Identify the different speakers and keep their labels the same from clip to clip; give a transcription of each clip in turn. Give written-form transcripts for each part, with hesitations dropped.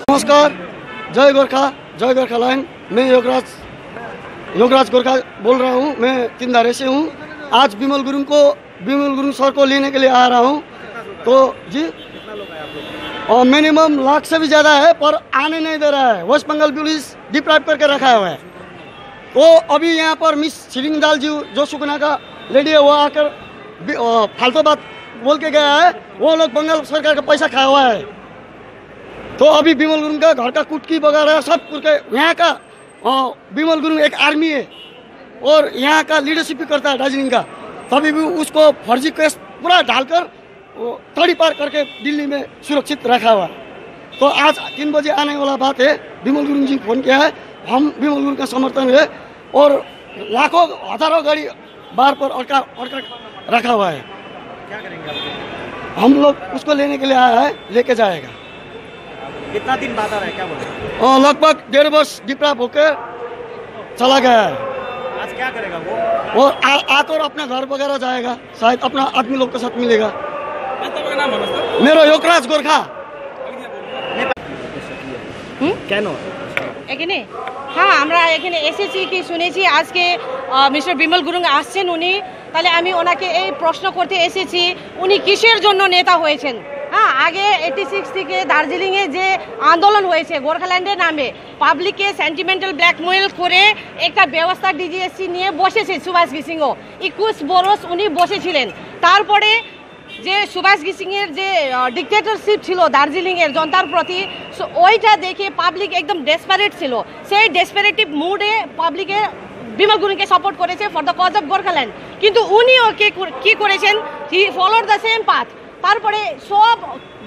Speaker 1: नमस्कार, जय गोरखा लाइन। मैं योगराज गोरखा बोल रहा हूँ। मैं किंदारे से हूँ। आज विमल गुरुंग सर को लेने के लिए आ रहा हूँ। तो जी और मिनिमम लाख से भी ज़्यादा है, पर आने नहीं दे रहा है। वेस्ट बंगाल पुलिस डिप्राइव करके रखा हुआ है। तो अभी यहाँ पर मिस छिरिंगदाल जी जो सुकना का लेडी है, वो आकर फालतू बात बोल के गया है। वो लोग बंगाल सरकार का पैसा खाया हुआ है। तो अभी विमल गुरुंग का घर का कुटकी वगैरह सब कुछ यहाँ का विमल गुरुंग एक आर्मी है और यहाँ का लीडरशिप भी करता है दार्जिलिंग का। तभी भी उसको फर्जी केस पूरा डालकर तड़ी पार करके दिल्ली में सुरक्षित रखा हुआ है। तो आज 3 बजे आने वाला बात है। विमल गुरुंग जी फोन किया है। हम विमल गुरुंग का समर्थन है और लाखों हजारों गाड़ी बाहर पर अड़का रखा हुआ है।
Speaker 2: क्या करेंगे
Speaker 1: हम लोग उसको लेने के लिए आया है, लेके जाएगा।
Speaker 2: कितना दिन बाद आ रहा है, क्या बोल रहे हैं?
Speaker 1: लगभग 1.5 वर्ष डिप्राइव होकर चला गया है।
Speaker 2: आज क्या करेगा वो?
Speaker 1: आकर अपना घर वगैरह जाएगा, शायद अपना आदमी लोग के साथ मिलेगा।
Speaker 2: मेरा
Speaker 1: योगराज गोरखा।
Speaker 2: কেন
Speaker 3: এখানে হ্যাঁ আমরা এখানে এসেছি কি শুনেছি আজকে মিস্টার বিমল গুরুং আসছেন উনি। তাহলে আমি ওনাকে এই প্রশ্ন করতে এসেছি, উনি কিসের জন্য নেতা হয়েছেন? हाँ आगे 86 থেকে দার্জিলিংয়ে যে আন্দোলন হয়েছে গোর্খাল্যান্ডের নামে, পাবলিককে সেন্টিমেন্টাল ব্ল্যাকমেল করে একটা ব্যবস্থা ডিজিএসসি নিয়ে বসেছে সুভাষ ঘিসিংও। 21 বছর উনি বসেছিলেন। তারপরে যে সুভাষ ঘিসিংয়ের যে ডিক্টেটরশিপ ছিল দার্জিলিংয়ের জনতার প্রতি, ওইটা দেখে পাবলিক একদম ডেসপারেট ছিল। সেই ডেসপারেটিভ মুডে পাবলিকে বিমল গুরুংকে সাপোর্ট করেছে for the cause of Gorkhaland. কিন্তু উনিও কি করেছেন, he followed the same path. তারপরে সব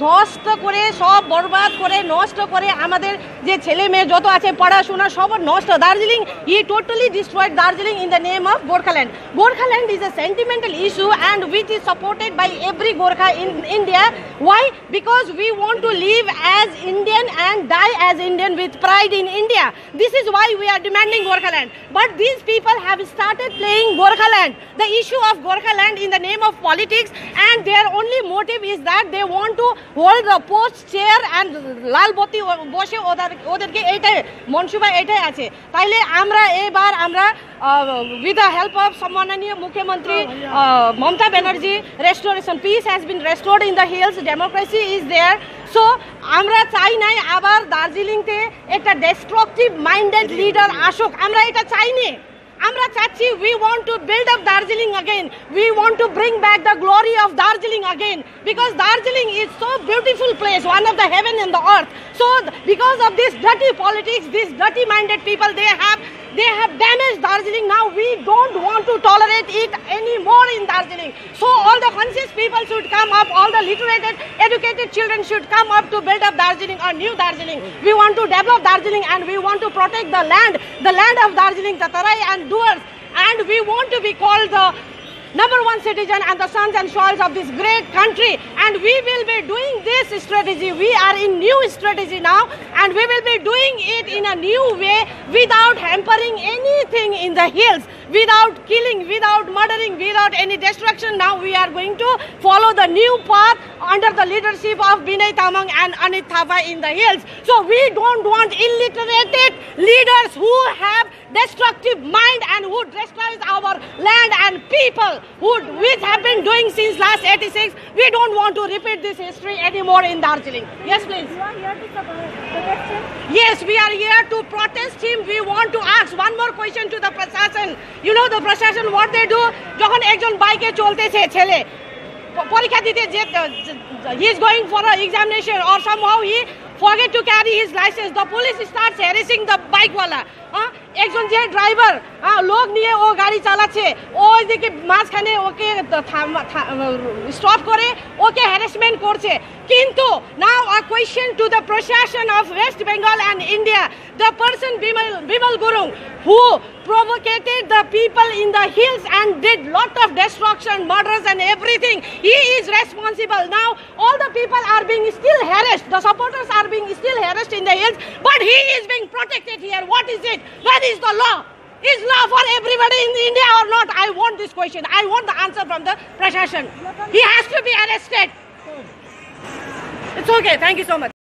Speaker 3: ধ্বস্ত করে, সব বরবাদ করে, নষ্ট করে আমাদের যে ছেলে মেয়ে যত আছে পড়াশোনা সব নষ্ট। Darjeeling he totally destroyed Darjeeling in the name of Gorkhaland. Gorkhaland is a sentimental issue and which is supported by every Gorkha in India. Why? Because we want to live as Indian and die as Indian with pride in India. This is why we are demanding Gorkhaland. But these people have started playing Gorkhaland, the issue of Gorkhaland in the name of politics, and their only motive is that they want to hold the post chair and লালবতী বসে ওদেরকে এইটাই মনসুবা এইটাই আছে। তাইলে আমরা এবার with the help of সম্মাননীয় মুখ্যমন্ত্রী Mamata Banerjee, restoration peace has been restored in the hills, democracy is there. So আমরা চাই নাই আবার দার্জিলিংতে একটা destructive minded leader আসুক, আমরা এটা চাইনি। আমরা চাচ্ছি we want to build up Darjeeling again. We want to bring back the glory of Darjeeling again, because Darjeeling is so beautiful place, one of the heaven and the earth. So because of this dirty politics, these dirty minded people, they have damaged Darjeeling. Now we don't want to tolerate it anymore in Darjeeling. So all the conscious people should come up, all the literated, educated children should come up to build up Darjeeling, or new Darjeeling. We want to develop Darjeeling, and we want to protect the land of Darjeeling, the Tarai and Duars, and we want to be called the #1 citizen and the sons and soils of this great country. And we will be doing this strategy. We are in new strategy now, and we will be doing it in a new way, without hampering anything in the hills, without killing, without murdering, without any destruction. Now we are going to follow the new path under the leadership of Binay Tamang and Anit Thapa in the hills. So we don't want illiterated leaders who have destructive mind and who destroys our land and people, which have been doing since last 86. We don't want to repeat this history anymore in Darjeeling. Yes, please.
Speaker 4: You are here to protest him?
Speaker 3: Yes, we are here to protest him. We want to ask one more question to the Prashashan. You know the Prashashan, what they do? যখন একজন বাইকে চলতেছে ছেলে পরীক্ষা দিতে, he is going for an examination, or somehow he forget to carry his license. The police starts harassing the bike wala. একজন যে driver লোক নিয়ে ও গাড়ি চালাচ্ছে, ওইদিকে মাঝখানে ওকে স্টপ করে ওকে হ্যারাসমেন্ট করছে। কিন্তু now a question to the Prashashan of West Bengal and India, the person Bimal Gurung, who provocated the people in the hills and did lot of destruction, murders and everything, he is responsible. Now all the people are being still harassed, the supporters are being still harassed in the hills, but he is being protected here. What is it? Where is the law? Is law for everybody in India or not? I want this question. I want the answer from the Prashashan. He has to be arrested. It's okay. Thank you so much.